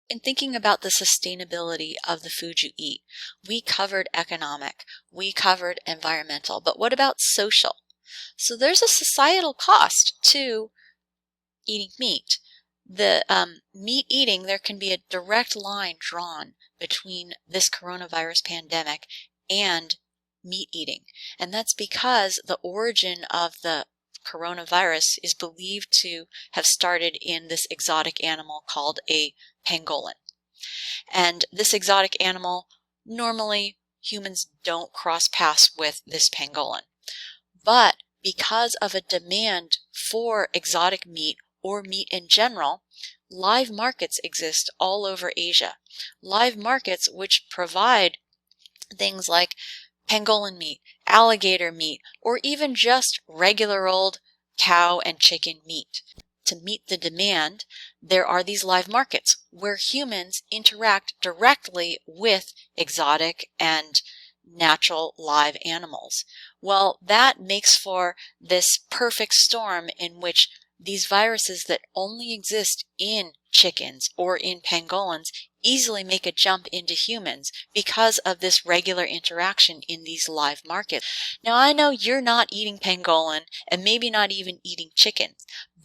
In thinking about the sustainability of the food you eat, we covered economic, we covered environmental, but what about social? So there's a societal cost to eating meat. The meat eating, there can be a direct line drawn between this coronavirus pandemic and meat eating. And that's because the origin of the coronavirus is believed to have started in this exotic animal called a pangolin. And this exotic animal, normally humans don't cross paths with this pangolin. But because of a demand for exotic meat or meat in general, live markets exist all over Asia. Live markets which provide things like pangolin meat, alligator meat, or even just regular old cow and chicken meat. To meet the demand, there are these live markets where humans interact directly with exotic and natural live animals. Well, that makes for this perfect storm in which these viruses that only exist in chickens or in pangolins easily make a jump into humans because of this regular interaction in these live markets. Now, I know you're not eating pangolin and maybe not even eating chicken,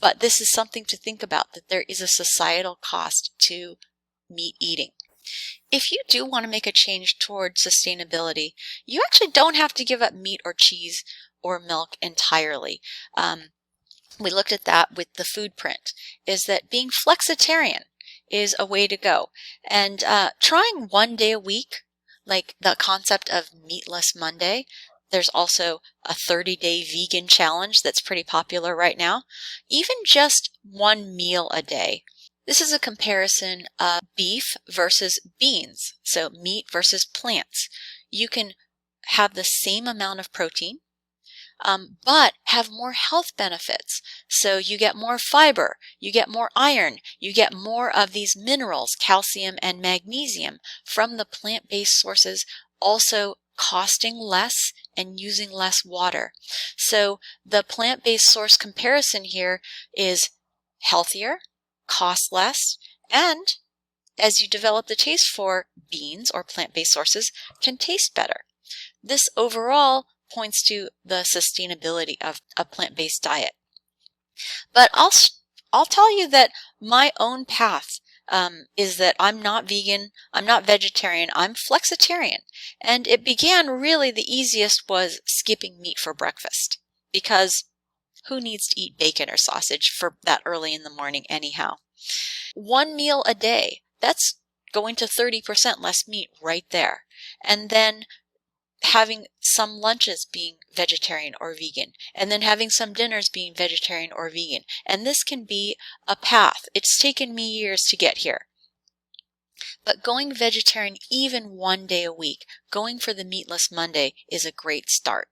but this is something to think about, that there is a societal cost to meat eating. If you do want to make a change toward sustainability, you actually don't have to give up meat or cheese or milk entirely. We looked at that with the food print, is that being flexitarian is a way to go. And trying one day a week, like the concept of Meatless Monday. There's also a 30-day vegan challenge that's pretty popular right now. Even just one meal a day. This is a comparison of beef versus beans, so meat versus plants. You can have the same amount of protein, but have more health benefits. So you get more fiber, you get more iron, you get more of these minerals, calcium and magnesium from the plant-based sources, also costing less and using less water. So the plant-based source comparison here is healthier, costs less, and as you develop the taste for beans or plant-based sources, can taste better. This overall points to the sustainability of a plant-based diet. But I'll tell you that my own path is that I'm not vegan, I'm not vegetarian, I'm flexitarian. And it began really, the easiest was skipping meat for breakfast, because who needs to eat bacon or sausage for that early in the morning anyhow? One meal a day, that's going to 30% less meat right there. And then having some lunches being vegetarian or vegan, and then having some dinners being vegetarian or vegan. And this can be a path. It's taken me years to get here. But going vegetarian even one day a week, going for the Meatless Monday, is a great start.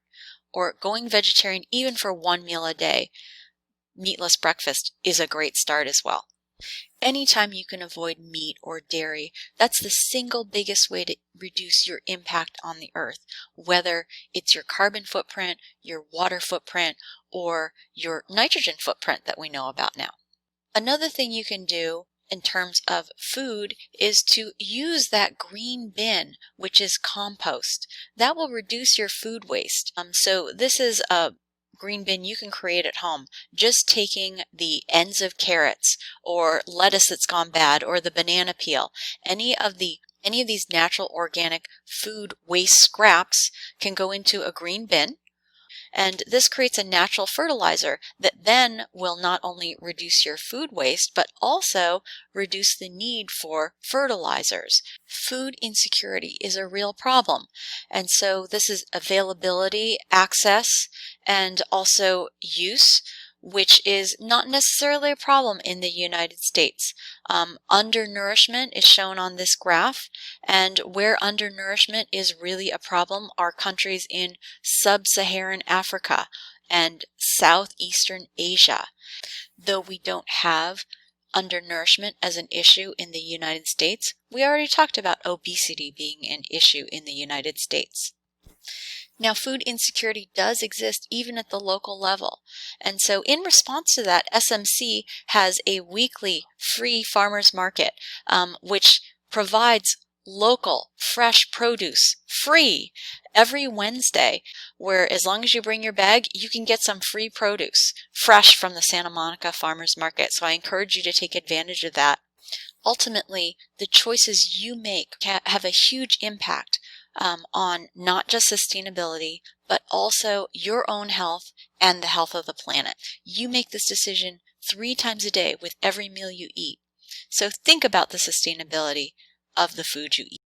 Or going vegetarian even for one meal a day, meatless breakfast, is a great start as well. Anytime you can avoid meat or dairy, that's the single biggest way to reduce your impact on the earth, whether it's your carbon footprint, your water footprint, or your nitrogen footprint that we know about now. Another thing you can do in terms of food is to use that green bin, which is compost. That will reduce your food waste. So this is a green bin you can create at home. Just taking the ends of carrots or lettuce that's gone bad or the banana peel, any of these natural organic food waste scraps can go into a green bin. And this creates a natural fertilizer that then will not only reduce your food waste, but also reduce the need for fertilizers. Food insecurity is a real problem. And so this is availability, access, and also use, which is not necessarily a problem in the United States. Undernourishment is shown on this graph, and where undernourishment is really a problem are countries in sub-Saharan Africa and Southeastern Asia. Though we don't have undernourishment as an issue in the United States, we already talked about obesity being an issue in the United States. Now, food insecurity does exist even at the local level. And so in response to that, SMC has a weekly free farmers market, which provides local fresh produce free every Wednesday, where as long as you bring your bag, you can get some free produce fresh from the Santa Monica Farmers Market. So I encourage you to take advantage of that. Ultimately, the choices you make have a huge impact on not just sustainability, but also your own health and the health of the planet. You make this decision 3 times a day with every meal you eat. So think about the sustainability of the food you eat.